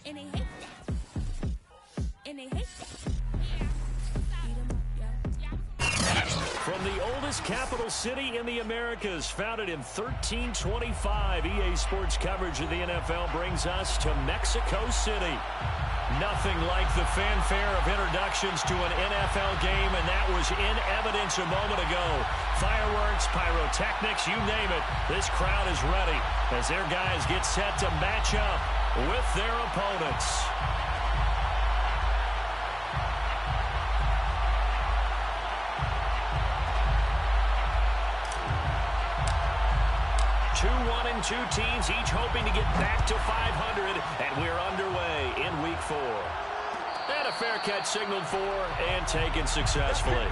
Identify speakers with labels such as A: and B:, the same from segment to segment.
A: And they hate that. And they hate that. Beat 'em up, yeah.
B: From the oldest capital city in the Americas, founded in 1325, EA Sports coverage of the NFL brings us to Mexico City. Nothing like the fanfare of introductions to an NFL game, and that was in evidence a moment ago. Fireworks, pyrotechnics, you name it. This crowd is ready as their guys get set to match up with their opponents. Two teams each hoping to get back to 500, and we're underway in Week 4. And a fair catch signaled for and taken successfully.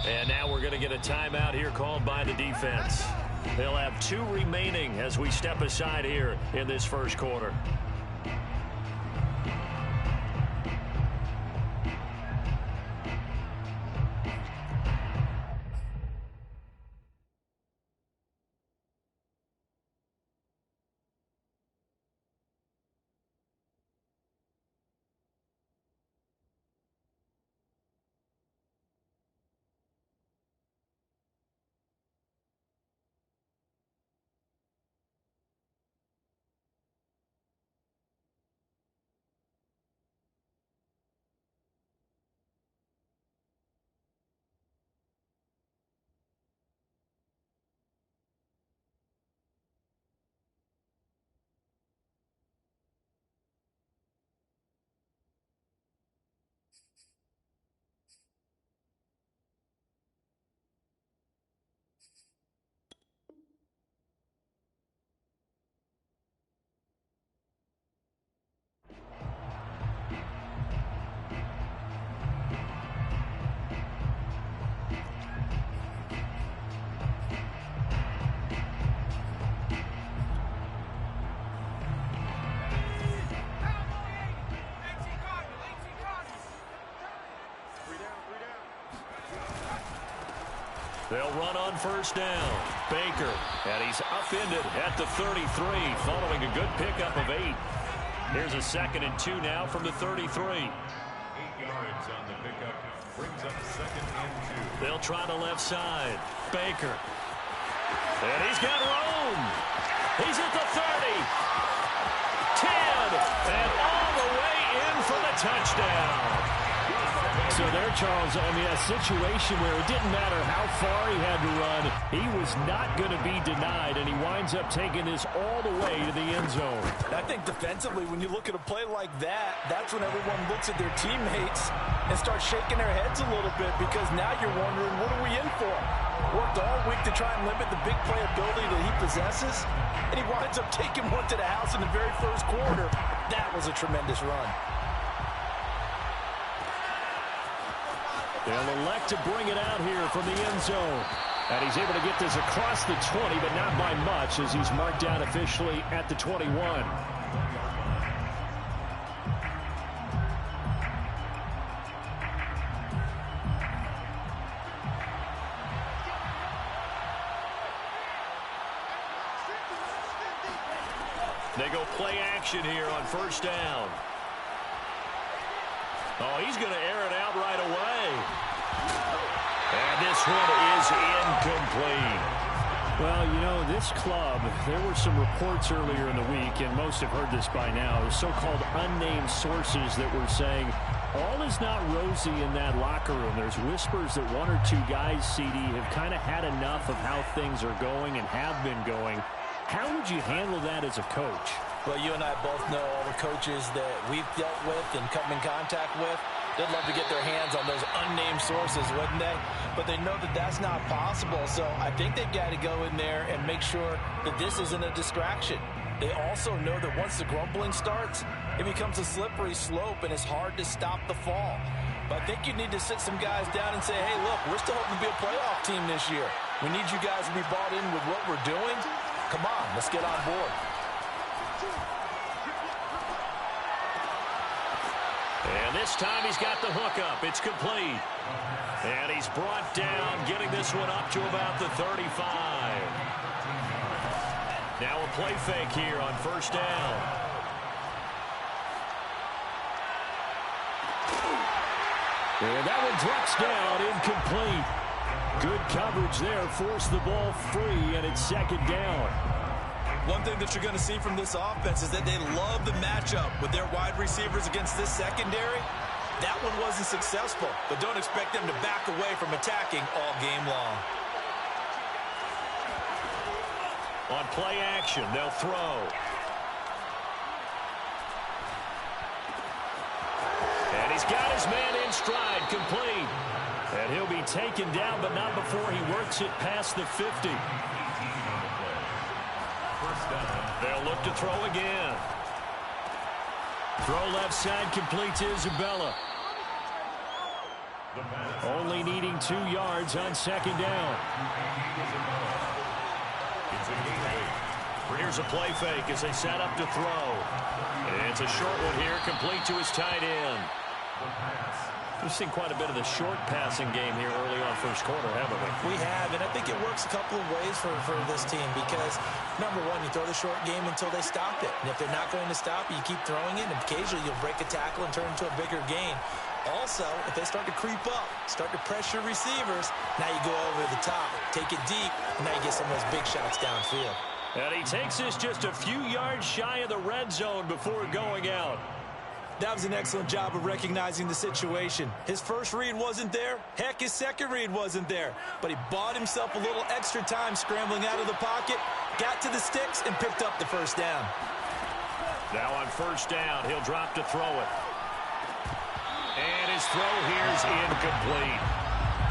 B: And now we're going to get a timeout here called by the defense. They'll have 2 remaining as we step aside here in this first quarter. They'll run on first down. Baker, and he's upended at the 33 following a good pickup of 8. Here's a 2nd and 2 now from the 33.
C: 8 yards on the pickup. Brings up 2nd and 2.
B: They'll try the left side. Baker. And he's got room. He's at the 30. 10. And all the way in for the touchdown.
D: So there, Charles, I mean, a situation where it didn't matter how far he had to run. He was not going to be denied, and he winds up taking this all the way to the end zone.
E: I think defensively, when you look at a play like that, that's when everyone looks at their teammates and starts shaking their heads a little bit, because now you're wondering, what are we in for? Worked all week to try and limit the big play ability that he possesses, and he winds up taking one to the house in the very first quarter. That was a tremendous run.
D: They'll elect to bring it out here from the end zone. And he's able to get this across the 20, but not by much, as he's marked down officially at the 21.
B: They go play action here on first down. Oh, he's going to air it out right away. And this one is incomplete.
D: Well, you know, this club, there were some reports earlier in the week, and most have heard this by now, so-called unnamed sources that were saying all is not rosy in that locker room. There's whispers that one or two guys, CD, have kind of had enough of how things are going and have been going. How would you handle that as a coach?
E: Well, you and I both know all the coaches that we've dealt with and come in contact with. They'd love to get their hands on those unnamed sources, wouldn't they? But they know that that's not possible, so I think they've got to go in there and make sure that this isn't a distraction. They also know that once the grumbling starts, it becomes a slippery slope, and it's hard to stop the fall. But I think you need to sit some guys down and say, hey, look, we're still hoping to be a playoff team this year. We need you guys to be bought in with what we're doing. Come on, let's get on board.
B: And this time he's got the hookup. It's complete. And he's brought down, getting this one up to about the 35. Now a play fake here on first down. And that one drops down, incomplete. Good coverage there, forced the ball free, and it's second down.
E: One thing that you're going to see from this offense is that they love the matchup with their wide receivers against this secondary. That one wasn't successful, but don't expect them to back away from attacking all game long.
B: On play action, they'll throw. And he's got his man in stride, complete. And he'll be taken down, but not before he works it past the 50. They'll look to throw again. Throw left side, complete to Isabella. Only needing 2 yards on second down. Here's a play fake as they set up to throw. And it's a short one here, complete to his tight end. We've seen quite a bit of the short passing game here early on first quarter, haven't we?
E: We have, and I think it works a couple of ways for this team because, number one, you throw the short game until they stop it. And if they're not going to stop it, you keep throwing it, and occasionally you'll break a tackle and turn into a bigger gain. Also, if they start to creep up, start to pressure receivers, now you go over the top, take it deep, and now you get some of those big shots downfield.
B: And he takes this just a few yards shy of the red zone before going out.
E: That was an excellent job of recognizing the situation. His first read wasn't there. Heck, his second read wasn't there. But he bought himself a little extra time scrambling out of the pocket, got to the sticks, and picked up the first down.
B: Now on first down, he'll drop to throw it. And his throw here is incomplete.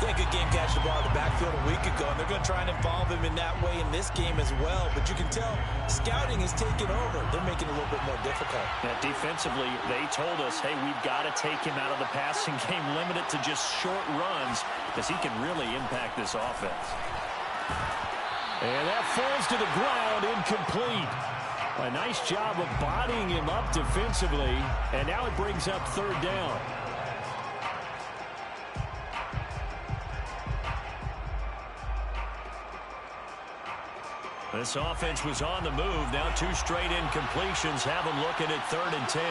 E: He had a good game catching the ball in the backfield a week ago, and they're going to try and involve him in that way in this game as well. But you can tell scouting is taking over. They're making it a little bit more difficult.
D: Yeah, defensively, they told us, hey, we've got to take him out of the passing game, limit it to just short runs, because he can really impact this offense.
B: And that falls to the ground, incomplete.
D: A nice job of bodying him up defensively, and now it brings up third down.
B: This offense was on the move. Now 2 straight incompletions have them looking at 3rd and 10.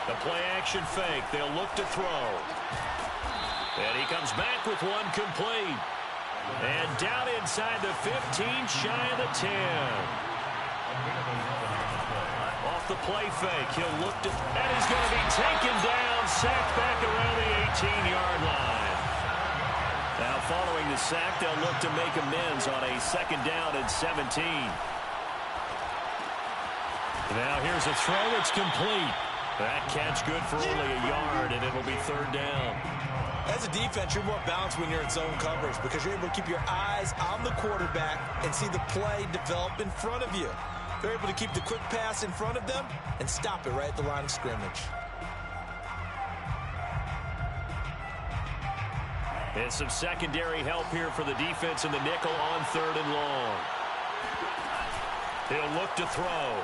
B: The play action fake. They'll look to throw. And he comes back with one complete. And down inside the 15, shy of the 10. Off the play fake. He'll look to, and he's going to be taken down, sacked back around the 18-yard line. Now following the sack, they'll look to make amends on a second down and 17. Now here's a throw that's complete. That catch good for only a yard, and it'll be 3rd down.
E: As a defense, you're more balanced when you're in zone coverage because you're able to keep your eyes on the quarterback and see the play develop in front of you. They're able to keep the quick pass in front of them and stop it right at the line of scrimmage.
B: And some secondary help here for the defense in the nickel on 3rd and long. He'll look to throw.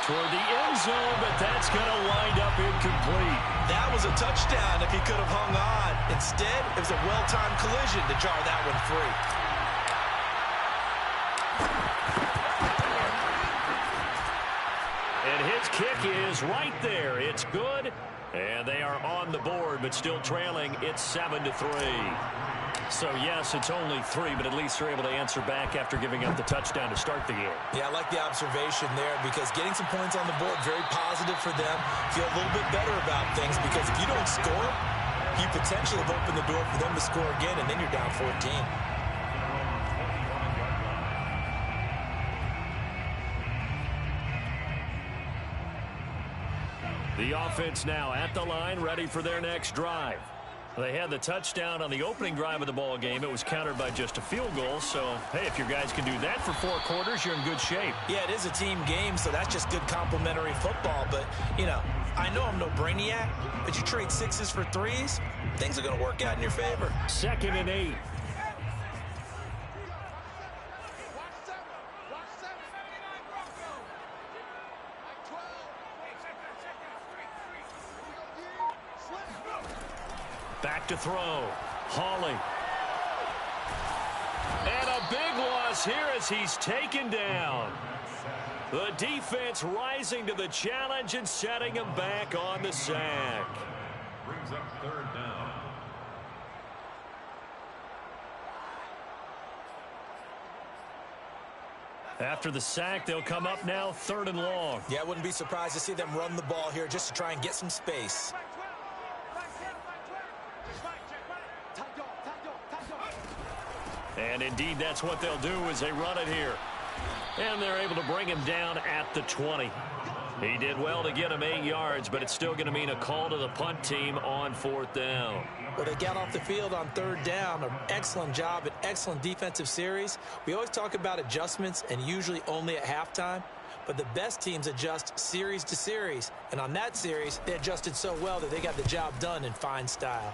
B: Toward the end zone, but that's going to wind up incomplete.
E: That was a touchdown if he could have hung on. Instead, it was a well-timed collision to jar that one free.
B: kick is right there. It's good. And they are on the board, but still trailing. It's 7-3. So, yes, it's only 3, but at least they're able to answer back after giving up the touchdown to start the game.
E: Yeah, I like the observation there because getting some points on the board, very positive for them. Feel a little bit better about things because if you don't score, you potentially have opened the door for them to score again, and then you're down 14.
B: The offense now at the line, ready for their next drive. They had the touchdown on the opening drive of the ball game. It was countered by just a field goal. So, hey, if your guys can do that for 4 quarters, you're in good shape.
E: Yeah, it is a team game, so that's just good complimentary football. But, you know, I know I'm no brainiac, but you trade 6s for 3s, things are going to work out in your favor.
B: 2nd and 8. Back to throw. Hawley. And a big loss here as he's taken down. The defense rising to the challenge and setting him back on the sack.
C: Brings up 3rd down.
B: After the sack, they'll come up now 3rd and long.
E: Yeah, I wouldn't be surprised to see them run the ball here just to try and get some space.
B: And indeed, that's what they'll do as they run it here. And they're able to bring him down at the 20. He did well to get him 8 yards, but it's still going to mean a call to the punt team on 4th down.
E: Well, they got off the field on 3rd down. An excellent job, an excellent defensive series. We always talk about adjustments and usually only at halftime. But the best teams adjust series to series. And on that series, they adjusted so well that they got the job done in fine style.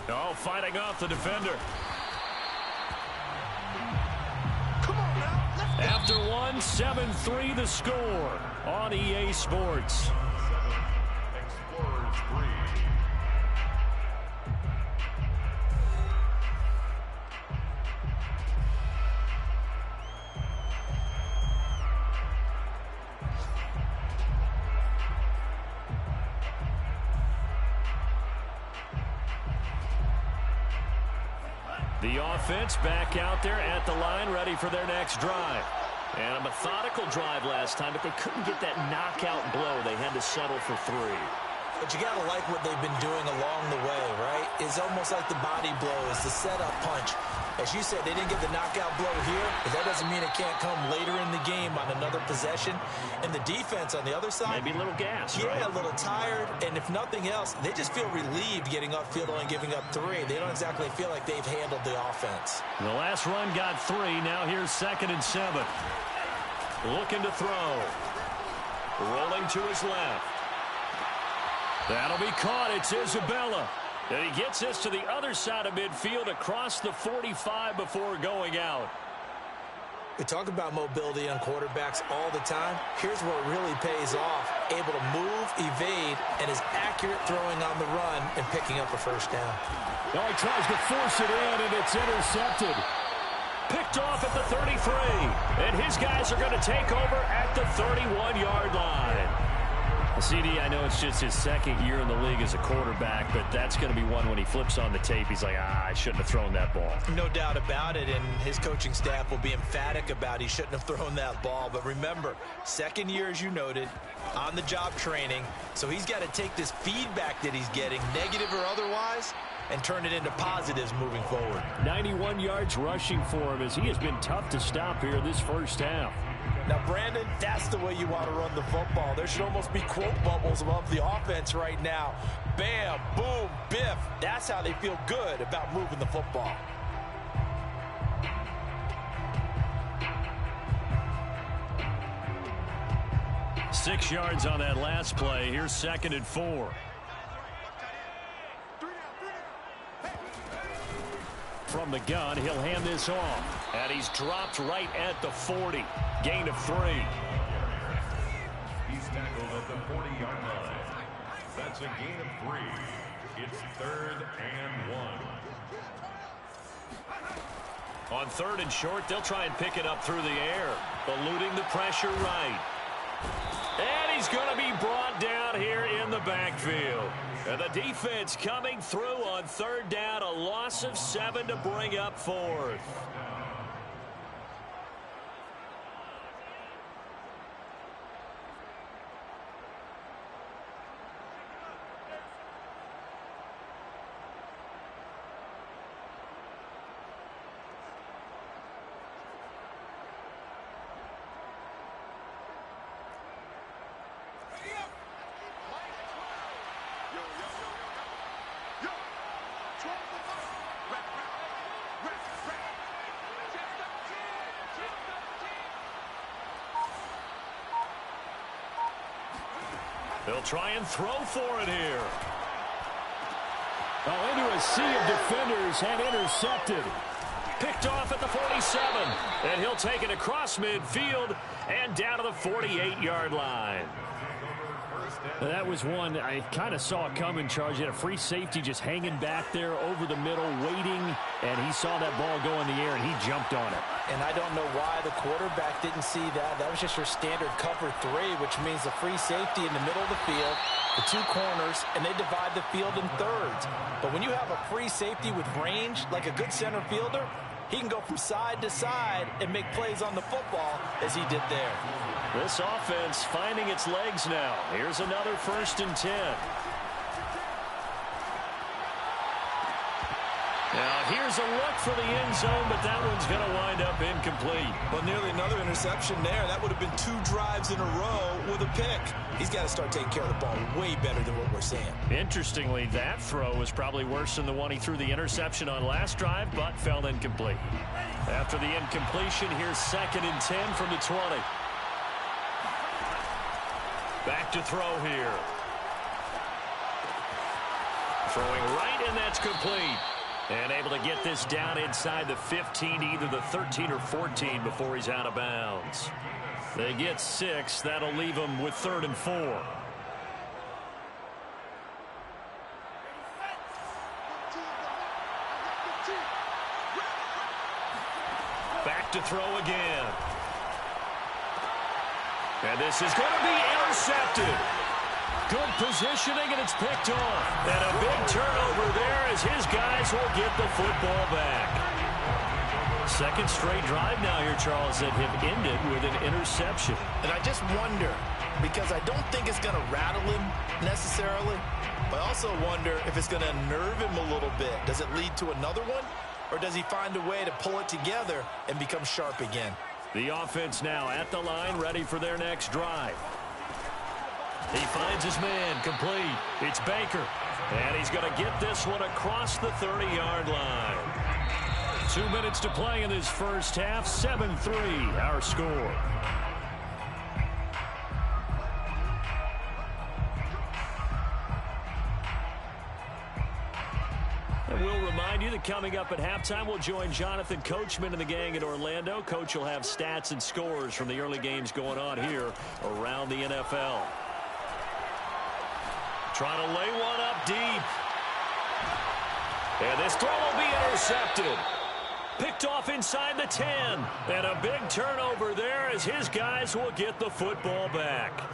B: Oh, fighting off the defender.
E: Come on now.
B: After one, 7-3 the score on EA Sports.
C: Explorers 3.
B: The offense back out there at the line, ready for their next drive. And a methodical drive last time, but they couldn't get that knockout blow. They had to settle for 3.
E: But you got to like what they've been doing along the way, right? It's almost like the body blows, the setup punch. As you said, they didn't get the knockout blow here, but that doesn't mean it can't come later in the game on another possession. And the defense on the other side,
B: Maybe a little gas,
E: yeah,
B: right?
E: a little tired. And if nothing else, they just feel relieved getting upfield and giving up 3. They don't exactly feel like they've handled the offense.
B: The last run got 3. Now here's 2nd and 7. Looking to throw. Rolling to his left. That'll be caught. It's Isabella. And he gets this to the other side of midfield across the 45 before going out.
E: We talk about mobility on quarterbacks all the time. Here's where it really pays off. Able to move, evade, and is accurate throwing on the run and picking up a 1st down.
B: Now he tries to force it in, and it's intercepted. Picked off at the 33. And his guys are going to take over at the 31-yard line. CD, I know it's just his 2nd year in the league as a quarterback, but that's going to be one when he flips on the tape. He's like, I shouldn't have thrown that ball.
E: No doubt about it, and his coaching staff will be emphatic about he shouldn't have thrown that ball. But remember, 2nd year, as you noted, on-the-job training, so he's got to take this feedback that he's getting, negative or otherwise, and turn it into positives moving forward.
D: 91 yards rushing for him as he has been tough to stop here this 1st half.
E: Now, Brandon, that's the way you want to run the football. There should almost be quote bubbles above the offense right now. Bam, boom, biff. That's how they feel good about moving the football.
B: Six yards on that last play. Here's 2nd and 4. From the gun, he'll hand this off. And he's dropped right at the 40. Gain of 3.
C: He's tackled at the 40-yard line. That's a gain of 3. It's 3rd and 1.
B: On 3rd and short, they'll try and pick it up through the air, eluding the pressure right. And he's going to be brought down here in the backfield. And the defense coming through on 3rd down, a loss of 7 to bring up 4th. They'll try and throw for it here.
D: Oh, into a sea of defenders and intercepted.
B: Picked off at the 47. And he'll take it across midfield and down to the 48-yard line.
D: That was one I kind of saw it coming, Charles. You had a free safety just hanging back there over the middle, waiting, and he saw that ball go in the air, and he jumped on it.
E: And I don't know why the quarterback didn't see that. That was just your standard cover 3, which means the free safety in the middle of the field, the 2 corners, and they divide the field in thirds. But when you have a free safety with range, like a good center fielder, he can go from side to side and make plays on the football as he did there.
B: This offense finding its legs now. Here's another 1st and 10. Now here's a look for the end zone, but that one's going to wind up incomplete.
E: Well, nearly another interception there. That would have been 2 drives in a row with a pick. He's got to start taking care of the ball way better than what we're seeing.
B: Interestingly, that throw was probably worse than the one he threw the interception on last drive, but fell incomplete. After the incompletion, here's 2nd and 10 from the 20. Back to throw here. Throwing right, and that's complete. And able to get this down inside the 15, either the 13 or 14 before he's out of bounds. They get 6. That'll leave them with 3rd and 4. Back to throw again. And this is going to be intercepted. Good positioning, and it's picked off. And a big turnover there as his guys will get the football back. 2nd straight drive now here, Charles, that have ended with an interception.
E: And I just wonder, because I don't think it's going to rattle him necessarily, but I also wonder if it's going to nerve him a little bit. Does it lead to another one, or does he find a way to pull it together and become sharp again?
B: The offense now at the line, ready for their next drive. He finds his man, complete. It's Baker, and he's going to get this one across the 30-yard line. 2 minutes to play in this first half, 7-3, our score. And we'll remind you that coming up at halftime, we'll join Jonathan Coachman and the gang in Orlando. Coach will have stats and scores from the early games going on here around the NFL. Trying to lay one up deep. And this throw will be intercepted. Picked off inside the 10. And a big turnover there as his guys will get the football back.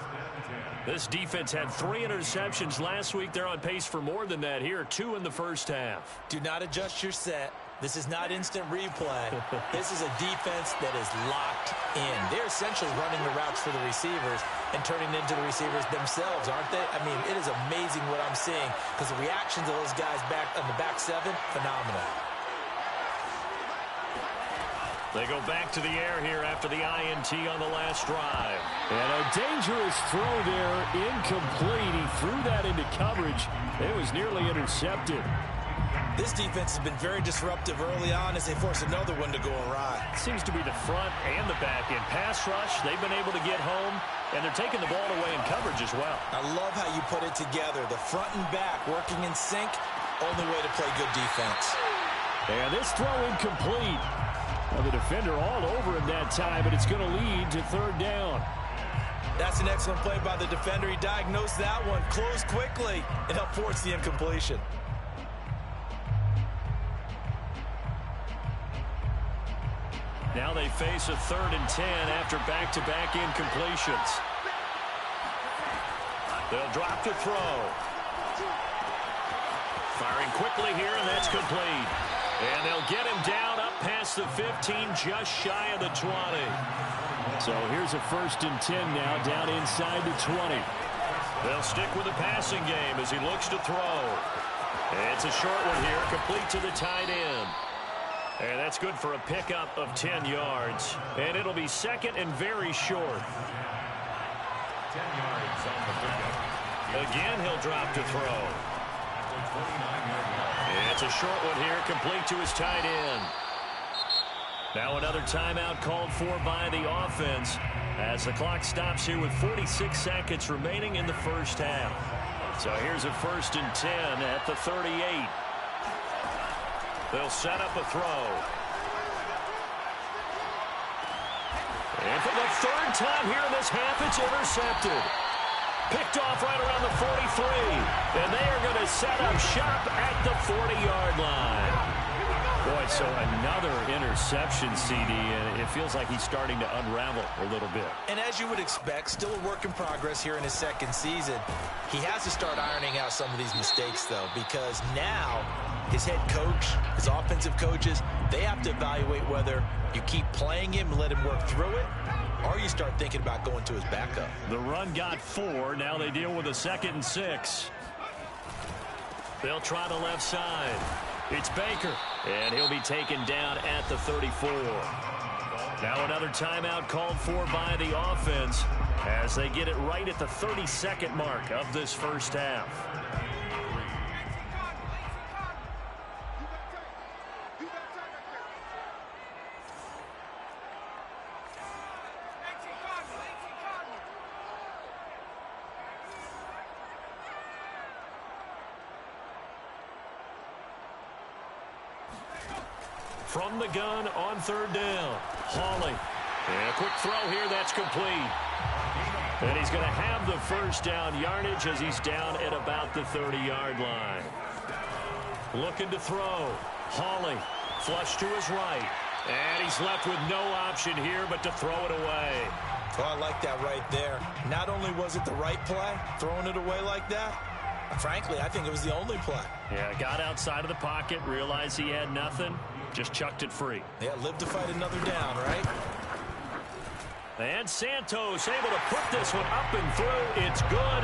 B: This defense had 3 interceptions last week. They're on pace for more than that here. 2 in the first half.
E: Do not adjust your set. This is not instant replay. This is a defense that is locked in. They're essentially running the routes for the receivers and turning into the receivers themselves, aren't they? I mean, it is amazing what I'm seeing because the reactions of those guys back on the back 7, phenomenal.
B: They go back to the air here after the INT on the last drive.
D: And a dangerous throw there, incomplete. He threw that into coverage. It was nearly intercepted.
E: This defense has been very disruptive early on as they force another one to go awry.
B: Seems to be the front and the back end. Pass rush, they've been able to get home, and they're taking the ball away in coverage as well.
E: I love how you put it together. The front and back working in sync, only way to play good defense.
D: And this throw incomplete. Well, the defender all over him that time, but it's going to lead to 3rd down.
E: That's an excellent play by the defender. He diagnosed that one, closed quickly, and helped force the incompletion.
B: Now they face a 3rd and 10 after back-to-back incompletions. They'll drop to throw. Firing quickly here, and that's complete. And they'll get him down up past the 15, just shy of the 20.
D: So here's a 1st and 10 now, down inside the 20.
B: They'll stick with the passing game as he looks to throw. It's a short one here, complete to the tight end. And that's good for a pickup of 10 yards. And it'll be 2nd and very short.
C: 10 yards on the pickup.
B: Again, he'll drop to throw. It's a short one here, complete to his tight end. Now another timeout called for by the offense as the clock stops here with 46 seconds remaining in the first half. So here's a 1st and 10 at the 38. They'll set up a throw. And for the 3rd time here in this half, it's intercepted. Picked off right around the 43. And they are going to set up shop at the 40-yard line. Boy, so another interception, CD, and it feels like he's starting to unravel a little bit.
E: And as you would expect, still a work in progress here in his 2nd season. He has to start ironing out some of these mistakes, though, because now his head coach, his offensive coaches, they have to evaluate whether you keep playing him and let him work through it, or you start thinking about going to his backup.
B: The run got 4. Now they deal with a 2nd and 6. They'll try the left side. It's Baker, and he'll be taken down at the 34. Now another timeout called for by the offense as they get it right at the 32nd mark of this first half. From the gun on 3rd down, Hawley. And a quick throw here, that's complete. And he's going to have the 1st down yardage as he's down at about the 30-yard line. Looking to throw. Hawley, flush to his right. And he's left with no option here but to throw it away.
E: Oh, I like that right there. Not only was it the right play, throwing it away like that, frankly, I think it was the only play.
B: Yeah, got outside of the pocket, realized he had nothing. Just chucked it free.
E: Yeah, live to fight another down, right?
B: And Santos able to put this one up and through. It's good.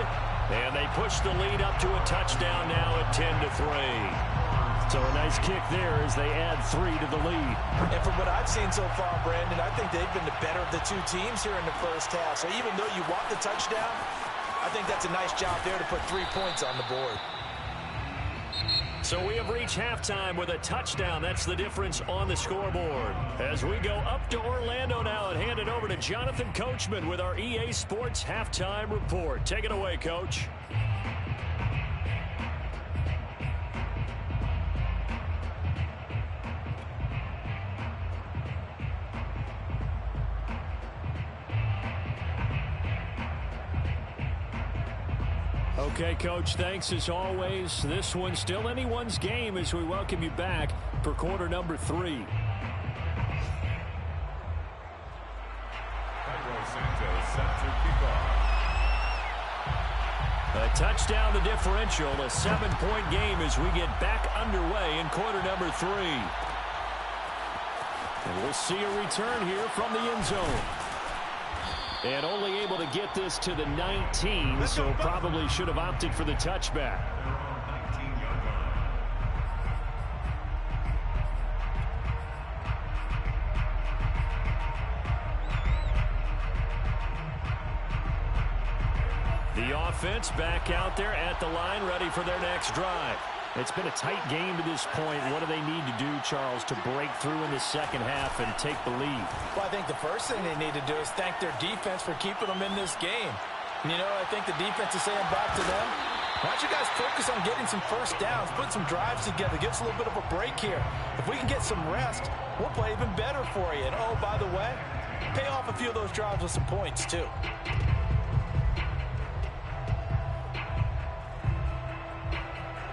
B: And they push the lead up to a touchdown now at 10-3.
D: So a nice kick there as they add 3 to the lead.
E: And from what I've seen so far, Brandon, I think they've been the better of the 2 teams here in the first half. So even though you want the touchdown, I think that's a nice job there to put 3 points on the board.
B: So we have reached halftime with a touchdown. That's the difference on the scoreboard. As we go up to Orlando now and hand it over to Jonathan Coachman with our EA Sports Halftime Report. Take it away, Coach.
D: Okay, Coach, thanks as always. This one's still anyone's game as we welcome you back for quarter number 3.
B: A touchdown the differential, a 7-point game as we get back underway in quarter number 3.
D: And we'll see a return here from the end zone. And only able to get this to the 19, so probably should have opted for the touchback.
B: The offense back out there at the line, ready for their next drive.
D: It's been a tight game to this point. What do they need to do, Charles, to break through in the second half and take the lead?
E: Well, I think the first thing they need to do is thank their defense for keeping them in this game. And, you know, I think the defense is saying back to them, why don't you guys focus on getting some first downs, put some drives together, give us a little bit of a break here. If we can get some rest, we'll play even better for you. And, oh, by the way, pay off a few of those drives with some points, too.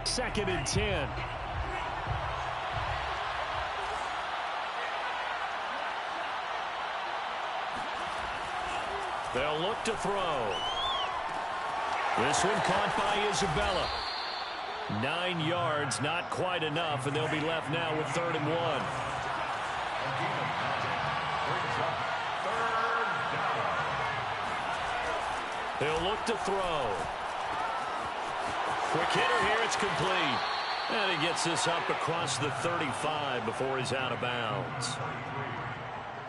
D: Second and 10.
B: They'll look to throw. This one caught by Isabella. 9 yards, not quite enough, and they'll be left now with 3rd and 1. They'll look to throw. Quick hitter here, it's complete. And he gets this up across the 35 before he's out of bounds.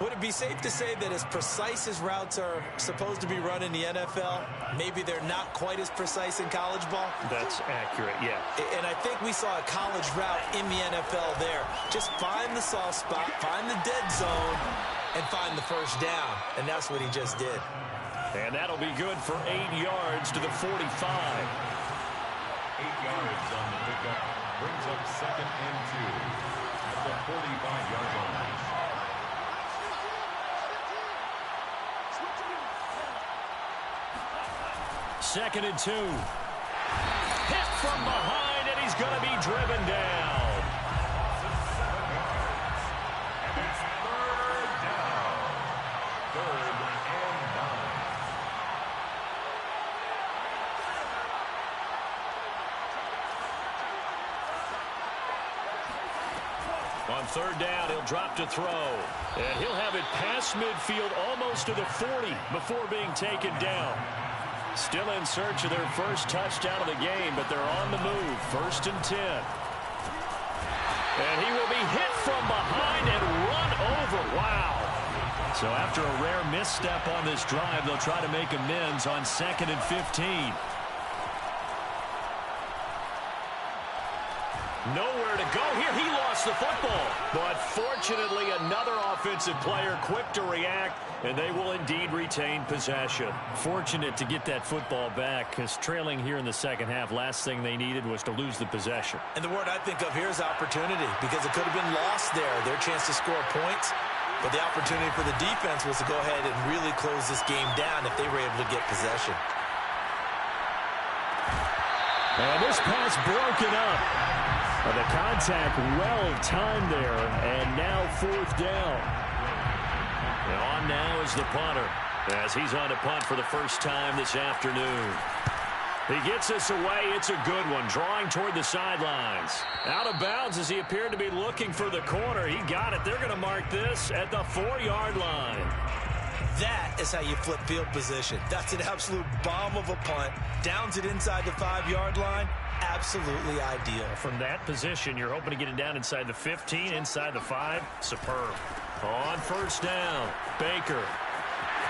E: Would it be safe to say that as precise as routes are supposed to be run in the NFL, maybe they're not quite as precise in college ball?
D: That's accurate, yeah.
E: And I think we saw a college route in the NFL there. Just find the soft spot, find the dead zone, and find the first down. And that's what he just did.
B: And that'll be good for 8 yards to the 45.
C: 8 yards on the pickup. Brings up 2nd and 2 at the 45-yard line.
B: Second and 2. Hit from behind, and he's going to be driven down.
C: And it's 3rd down. 3rd and 9.
B: On 3rd down, he'll drop to throw. And he'll have it past midfield almost to the 40 before being taken down. Still in search of their first touchdown of the game, but they're on the move. 1st and 10. And he will be hit from behind and run over. Wow. So after a rare misstep on this drive, they'll try to make amends on 2nd and 15. Nowhere to go here. He lost the football. But fortunately, another offensive player quick to react, and they will indeed retain possession.
D: Fortunate to get that football back, because trailing here in the second half, last thing they needed was to lose the possession.
E: And the word I think of here is opportunity, because it could have been lost there, their chance to score points. But the opportunity for the defense was to go ahead and really close this game down if they were able to get possession.
D: And this pass broken up. The contact well timed there, and now 4th down.
B: And on now is the punter, as he's on to punt for the first time this afternoon. He gets this away. It's a good one, drawing toward the sidelines. Out of bounds as he appeared to be looking for the corner. He got it. They're going to mark this at the 4-yard line.
E: That is how you flip field position. That's an absolute bomb of a punt. Downs it inside the 5-yard line. Absolutely ideal.
D: From that position, you're hoping to get it down inside the 15, inside the 5. Superb.
B: On 1st down, Baker.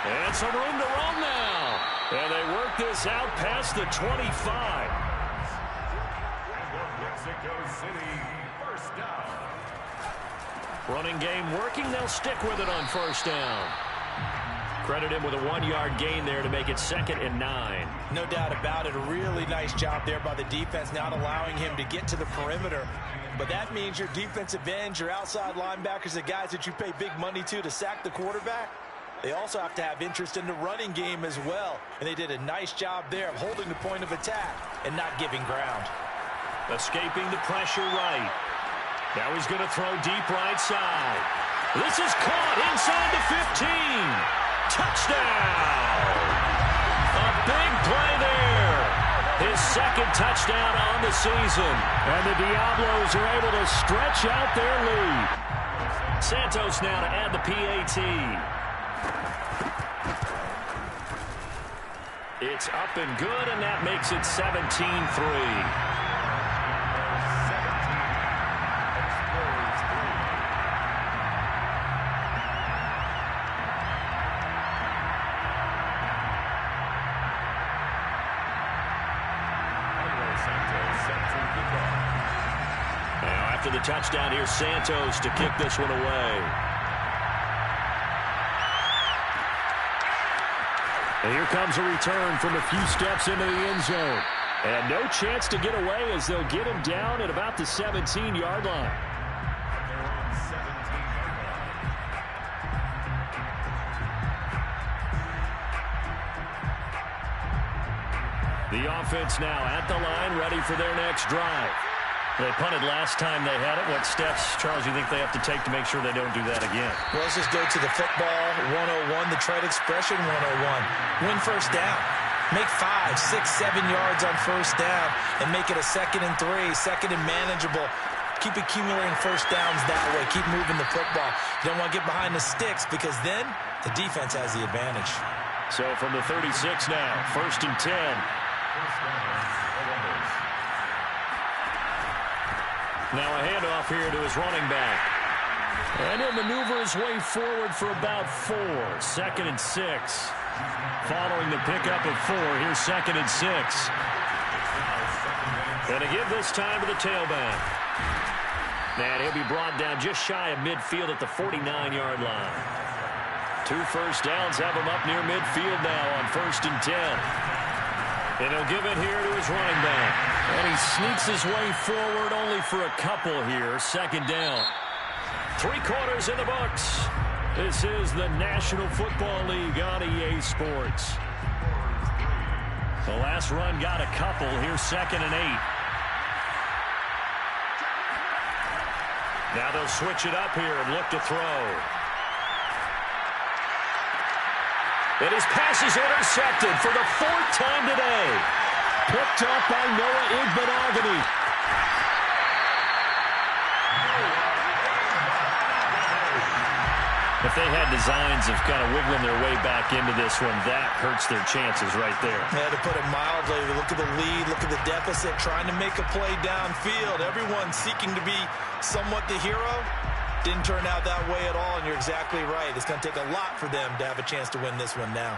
B: And some room to run now. And they work this out past the 25.
C: Mexico City, 1st down.
B: Running game working. They'll stick with it on 1st down. Credit him with a 1-yard gain there to make it 2nd and 9.
E: No doubt about it. A really nice job there by the defense, not allowing him to get to the perimeter. But that means your defensive ends, your outside linebackers, the guys that you pay big money to sack the quarterback, they also have to have interest in the running game as well. And they did a nice job there of holding the point of attack and not giving ground.
B: Escaping the pressure right. Now he's going to throw deep right side. This is caught inside the 15. Touchdown! A big play there. His 2nd touchdown on the season.
D: And the Diablos are able to stretch out their lead.
B: Santos now to add the PAT. It's up and good, and that makes it 17-3. After the touchdown, here's Santos to kick this one away.
D: And here comes a return from a few steps into the end zone. And no chance to get away as they'll get him down at about the 17-yard line.
B: The offense now at the line, ready for their next drive. They punted last time they had it. What steps, Charles, you think they have to take to make sure they don't do that again?
E: Well, let's just go to the football 101, the trade expression 101. Win first down. Make 5, 6, 7 yards on first down and make it a 2nd and 3, 2nd and manageable. Keep accumulating first downs that way. Keep moving the football. You don't want to get behind the sticks because then the defense has the advantage.
B: So from the 36 now, 1st and 10. Now a handoff here to his running back. And he'll maneuver his way forward for about 4. 2nd and 6. Following the pickup of 4, here's 2nd and 6. And to give this time to the tailback. And he'll be brought down just shy of midfield at the 49-yard line. 2 first downs have him up near midfield now on 1st and 10. And he'll give it here to his running back. And he sneaks his way forward only for a couple here. 2nd down. 3 quarters in the books. This is the National Football League on EA Sports. The last run got a couple. Here's 2nd and 8. Now they'll switch it up here and look to throw. And his pass is intercepted for the 4th time today. Picked up by Noah Igbinoghene. If they had designs of kind of wiggling their way back into this one, that hurts their chances right there.
E: Yeah, to put it mildly, look at the lead, look at the deficit, trying to make a play downfield. Everyone seeking to be somewhat the hero. Didn't turn out that way at all, and you're exactly right. It's going to take a lot for them to have a chance to win this one now.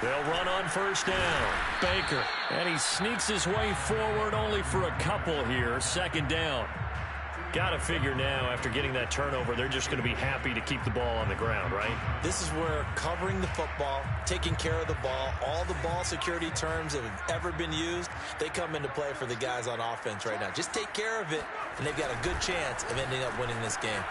B: They'll run on 1st down. Baker. And he sneaks his way forward only for a couple here. 2nd down. Got to figure now, after getting that turnover, they're just going to be happy to keep the ball on the ground, right?
E: This is where covering the football, taking care of the ball, all the ball security terms that have ever been used, they come into play for the guys on offense right now. Just take care of it, and they've got a good chance of ending up winning this game.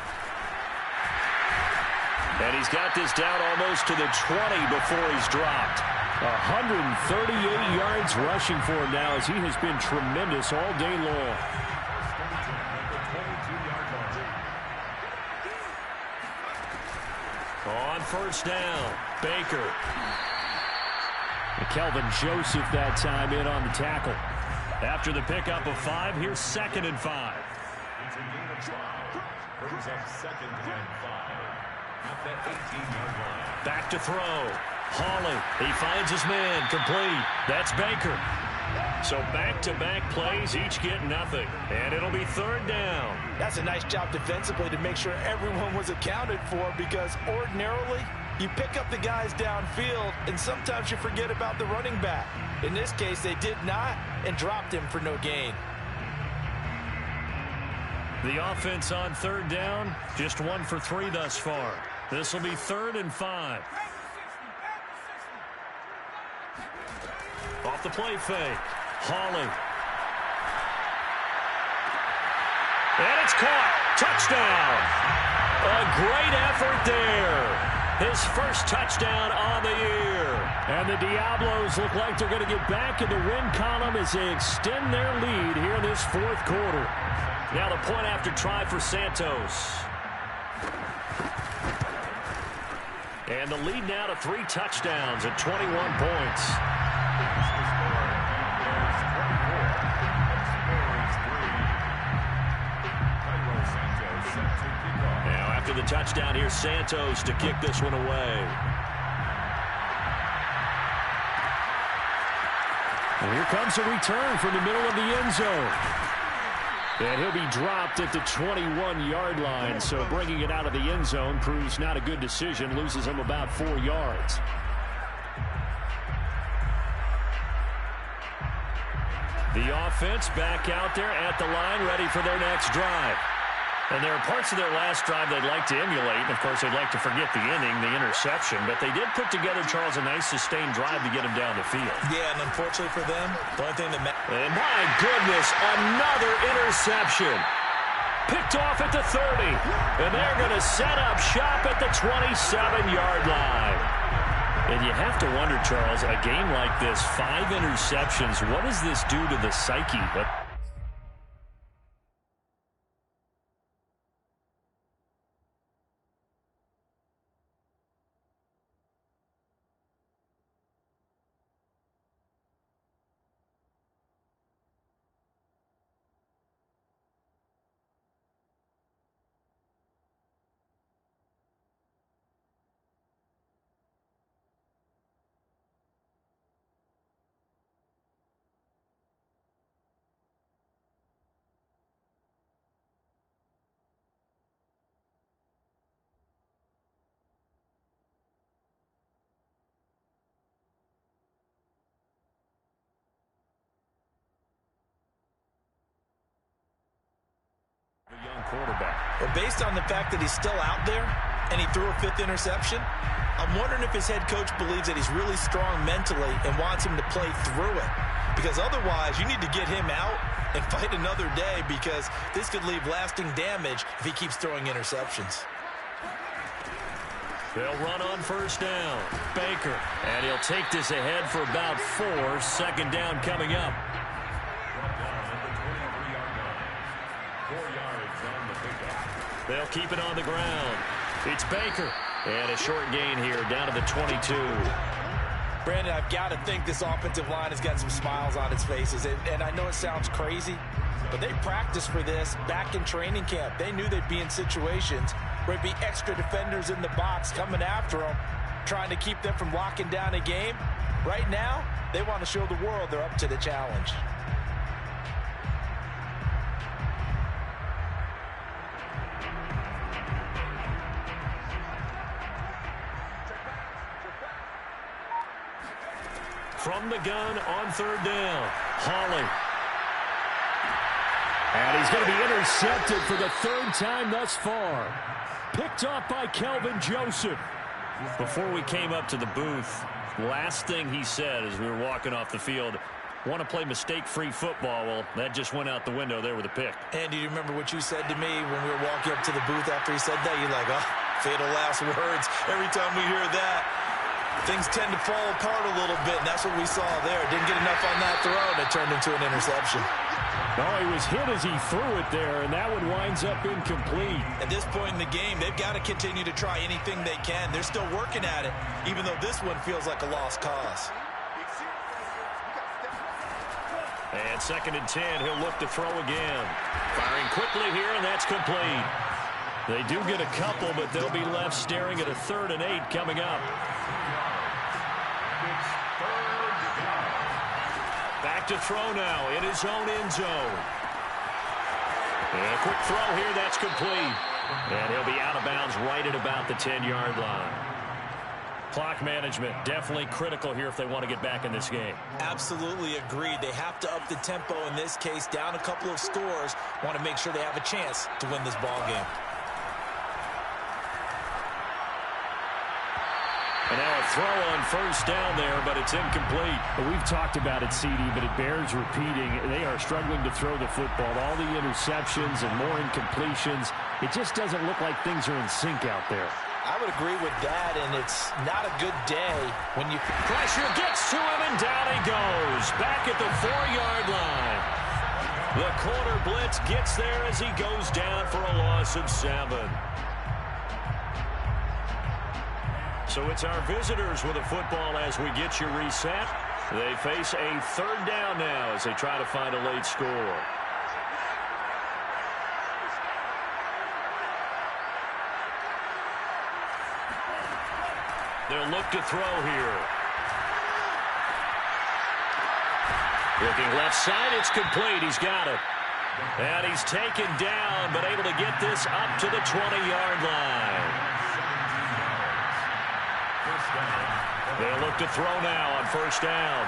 B: And he's got this down almost to the 20 before he's dropped. 138 yards rushing for him now as he has been tremendous all day long. On 1st down, Baker.
D: And Kelvin Joseph that time in on the tackle.
B: After the pickup of 5, here's 2nd and 5.
C: It's a gain of 5. Brings up 2nd and 5. At that 18-yard line.
B: Back to throw. Hawley. He finds his man. Complete. That's Baker. So back-to-back plays, each get nothing. And it'll be 3rd down.
E: That's a nice job defensively to make sure everyone was accounted for, because ordinarily you pick up the guys downfield and sometimes you forget about the running back. In this case, they did not and dropped him for no gain.
B: The offense on 3rd down, just 1 for 3 thus far. This will be 3rd and 5. Off the play fake. Hawley. And it's caught. Touchdown. A great effort there. His first touchdown on the year.
D: And the Diablos look like they're going to get back in the win column as they extend their lead here in this 4th quarter.
B: Now the point after try for Santos. And the lead now to 3 touchdowns at 21 points. Now after the touchdown, here's Santos to kick this one away.
D: And here comes a return from the middle of the end zone. And he'll be dropped at the 21-yard line, so bringing it out of the end zone proves not a good decision, loses him about 4 yards.
B: The offense back out there at the line, ready for their next drive. And there are parts of their last drive they'd like to emulate. And, of course, they'd like to forget the inning, the interception. But they did put together, Charles, a nice sustained drive to get him down the field.
E: Yeah, and unfortunately for them, the only thing that matters.
B: And, my goodness, another interception. Picked off at the 30. And they're going to set up shop at the 27-yard line.
D: And you have to wonder, Charles, a game like this, 5 interceptions, what does this do to the psyche? But
B: quarterback.
E: Well, based on the fact that he's still out there and he threw a 5th interception, I'm wondering if his head coach believes that he's really strong mentally and wants him to play through it. Because otherwise, you need to get him out and fight another day, because this could leave lasting damage if he keeps throwing interceptions.
B: They'll run on first down. Baker. And he'll take this ahead for about 4. Second down coming up. They'll keep it on the ground. It's Baker. And a short gain here down to the 22.
E: Brandon, I've got to think this offensive line has got some smiles on its faces. And I know it sounds crazy, but they practiced for this back in training camp. They knew they'd be in situations where there'd be extra defenders in the box coming after them, trying to keep them from locking down a game. Right now, they want to show the world they're up to the challenge.
B: From the gun on third down, Hawley. And he's going to be intercepted for the 3rd time thus far. Picked off by Kelvin Joseph. Before we came up to the booth, last thing he said as we were walking off the field, want to play mistake-free football. Well, that just went out the window there with a pick.
E: And do you remember what you said to me when we were walking up to the booth after he said that? You're like, oh, fatal last words. Every time we hear that, things tend to fall apart a little bit, and that's what we saw there. Didn't get enough on that throw, and it turned into an interception.
B: No, he was hit as he threw it there, and that one winds up incomplete.
E: At this point in the game, they've got to continue to try anything they can. They're still working at it, even though this one feels like a lost cause.
B: And 2nd and 10, he'll look to throw again. Firing quickly here, and that's complete. They do get a couple, but they'll be left staring at a 3rd and 8 coming up. Back to throw now in his own end zone. And a quick throw here, that's complete. And he'll be out of bounds right at about the 10-yard line. Clock management definitely critical here if they want to get back in this game.
E: Absolutely agreed. They have to up the tempo in this case, down a couple of scores. Want to make sure they have a chance to win this ball game.
B: And now a throw on first down there, but it's incomplete.
D: Well, we've talked about it, CD, but it bears repeating. They are struggling to throw the football. All the interceptions and more incompletions. It just doesn't look like things are in sync out there.
E: I would agree with that, and it's not a good day when you...
B: Pressure gets to him, and down he goes. Back at the 4-yard line. The corner blitz gets there as he goes down for a loss of 7. So it's our visitors with a football as we get you reset. They face a 3rd down now as they try to find a late score. They'll look to throw here. Looking left side, it's complete. He's got it. And he's taken down, but able to get this up to the 20-yard line. They'll look to throw now on first down.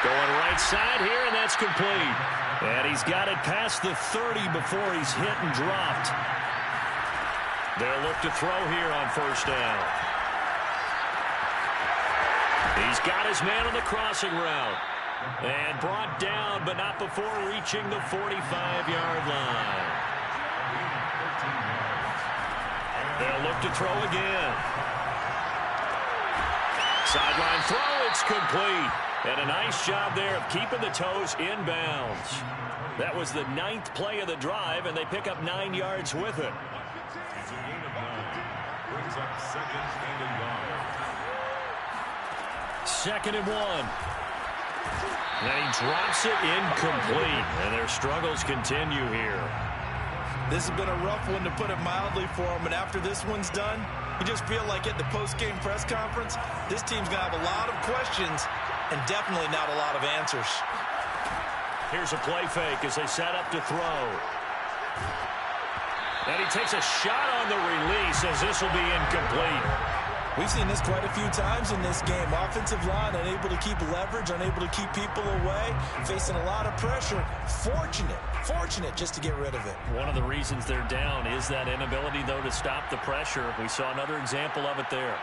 B: Going right side here, and that's complete. And he's got it past the 30 before he's hit and dropped. They'll look to throw here on first down. He's got his man on the crossing route. And brought down, but not before reaching the 45-yard line. They'll look to throw again. Sideline throw, it's complete. And a nice job there of keeping the toes inbounds. That was the 9th play of the drive, and they pick up 9 yards with it.
C: It's a gain of 9. Brings up 2nd and a yard.
B: 2nd and 1. And he drops it incomplete. And their struggles continue here.
E: This has been a rough one, to put it mildly, for him. And after this one's done, you just feel like at the post-game press conference, this team's going to have a lot of questions and definitely not a lot of answers.
B: Here's a play fake as they set up to throw. And he takes a shot on the release as this will be incomplete.
E: We've seen this quite a few times in this game. Offensive line unable to keep leverage, unable to keep people away, facing a lot of pressure. Fortunate just to get rid of it.
D: One of the reasons they're down is that inability, though, to stop the pressure. We saw another example of it there.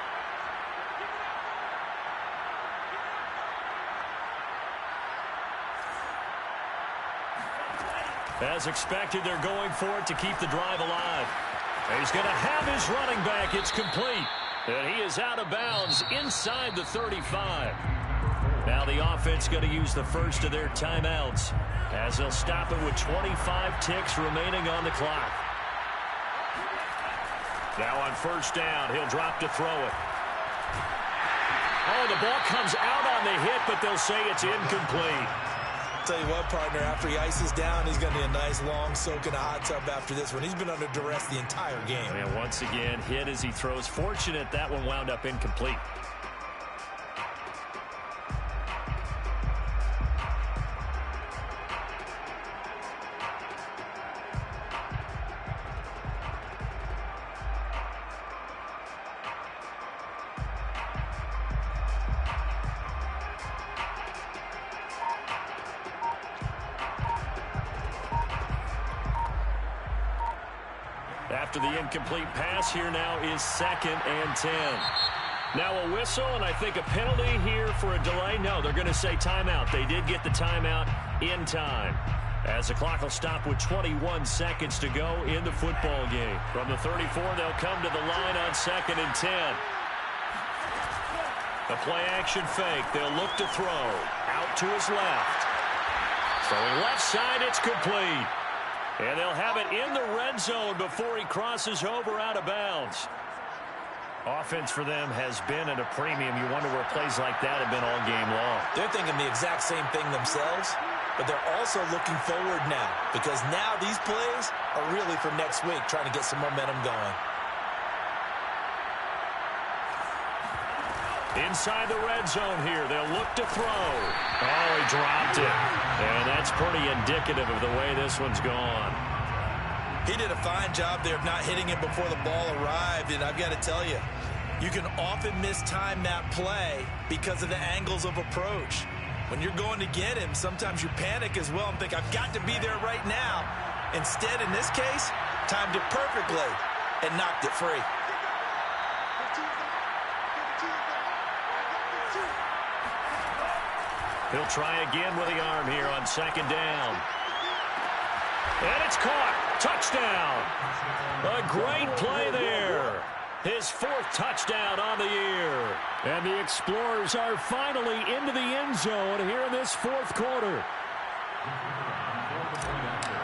B: As expected, they're going for it to keep the drive alive. And he's going to have his running back. It's complete. And he is out of bounds inside the 35. Now the offense going to use the first of their timeouts as they'll stop it with 25 ticks remaining on the clock. Now on first down, he'll drop to throw it. Oh, the ball comes out on the hit, but they'll say it's incomplete.
E: Tell you what, partner, after he ices down, he's going to need a nice long soak in a hot tub after this one. He's been under duress the entire game.
D: And once again, hit as he throws. Fortunate that one wound up incomplete.
B: After the incomplete pass, here now is 2nd and 10. Now a whistle, and I think a penalty here for a delay. No, they're going to say timeout. They did get the timeout in time. As the clock will stop with 21 seconds to go in the football game. From the 34, they'll come to the line on 2nd and 10. A play-action fake. They'll look to throw. Out to his left. Throwing left side, it's complete. And they'll have it in the red zone before he crosses over out of bounds. Offense for them has been at a premium. You wonder where plays like that have been all game long.
E: They're thinking the exact same thing themselves, but they're also looking forward now, because now these plays are really for next week, trying to get some momentum going.
B: Inside the red zone here, they'll look to throw. Oh, he dropped it. And that's pretty indicative of the way this one's gone.
E: He did a fine job there of not hitting it before the ball arrived, and I've got to tell you, you can often mistime that play because of the angles of approach. When you're going to get him, sometimes you panic as well and think, I've got to be there right now. Instead, in this case, timed it perfectly and knocked it free.
B: He'll try again with the arm here on 2nd down. And it's caught. Touchdown. A great play there. His 4th touchdown on the year.
D: And the Explorers are finally into the end zone here in this 4th quarter.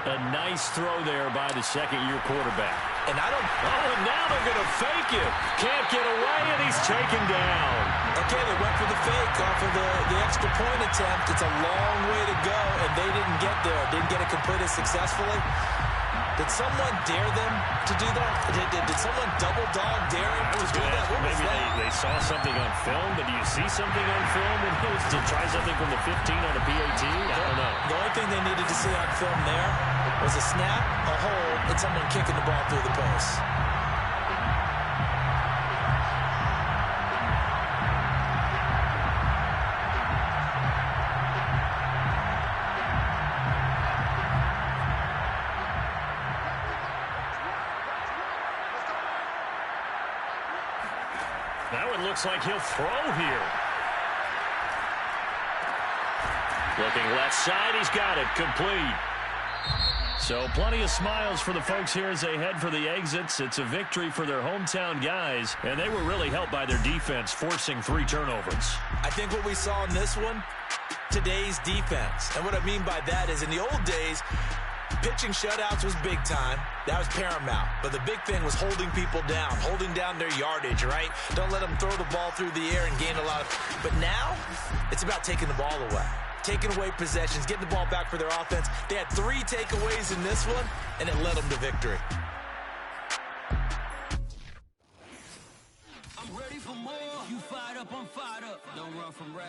B: A nice throw there by the 2nd-year quarterback.
E: And
B: and now they're going to fake it. Can't get away, and he's taken down.
E: Okay, they went for the fake off of the extra point attempt. It's a long way to go, and they didn't get there. Didn't get it completed successfully. Did someone dare them to do that? Did someone double dog dare him to do that? What was
B: Maybe
E: that?
B: they saw something on film, but do you see something on film when he was to try something from the 15 on a PAT? I don't know.
E: The only thing they needed to see on film there was a snap, a hold, and someone kicking the ball through the post.
B: Now it looks like he'll throw here. Looking left side, he's got it. Complete. So plenty of smiles for the folks here as they head for the exits. It's a victory for their hometown guys, and they were really helped by their defense, forcing 3 turnovers.
E: I think what we saw in this one, today's defense. And what I mean by that is in the old days, pitching shutouts was big time. That was paramount. But the big thing was holding people down, holding down their yardage, right? Don't let them throw the ball through the air and gain a lot of... But now, it's about taking the ball away. Taking away possessions, getting the ball back for their offense. They had 3 takeaways in this one, and it led them to victory.
F: I'm ready for more. You fired up, I'm fired up. Don't run from rap.